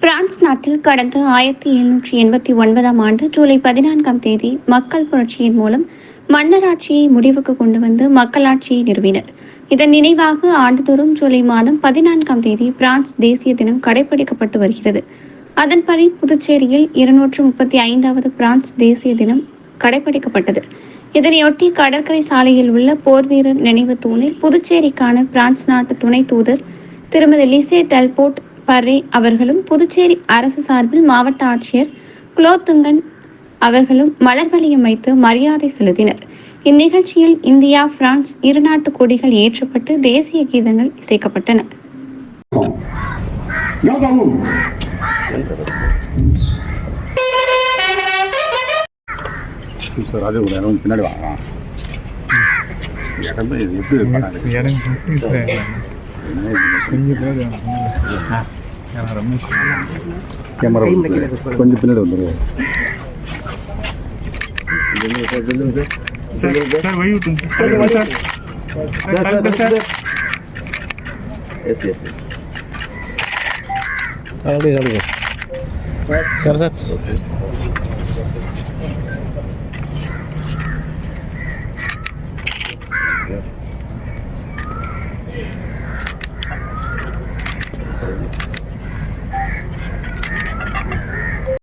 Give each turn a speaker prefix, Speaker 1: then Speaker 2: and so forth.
Speaker 1: France நாட்டில் கடந்த 1789ஆம் ஆண்டு ஜூலை 14ஆம் தேதி மக்கள் புரட்சியின் மூலம் மன்னராட்சியை முடிவுக்கு கொண்டு வந்து மக்களாட்சியை நிறுவினர். இதன் நினைவாக ஆண்டுதோறும் ஜூலை மாதம் 14ஆம் தேதி பிரான்ஸ் தேசிய தினம் கடைபிடிக்கப்பட்டு வருகிறது. அதன்படி புதுச்சேரியில் 235வது பிரான்ஸ் தேசிய தினம் கடைபிடிக்கப்பட்டது. இதனையொட்டி கடற்கரை சாலையில் உள்ள போர்வீரர் நினைவு தூணில் புதுச்சேரிக்கான பிரான்ஸ் நாட்டு துணை தூதர் திருமதி லிசே டெல்போர்ட் பர்ரே அவர்களும் புதுச்சேரி அரசு சார்பில் மாவட்ட ஆட்சியர் குலோத்துங்கன் அவர்களும் மலர் வளையம் வைத்து மரியாதை செலுத்தினர். இந்நிகழ்ச்சியில் இந்தியா பிரான்ஸ் இருநாட்டு கொடிகள் ஏற்றப்பட்டு தேசிய கீதங்கள் இசைக்கப்பட்டன.
Speaker 2: கொஞ்சம் பின்னாடி வந்துடுவோம். Sir sir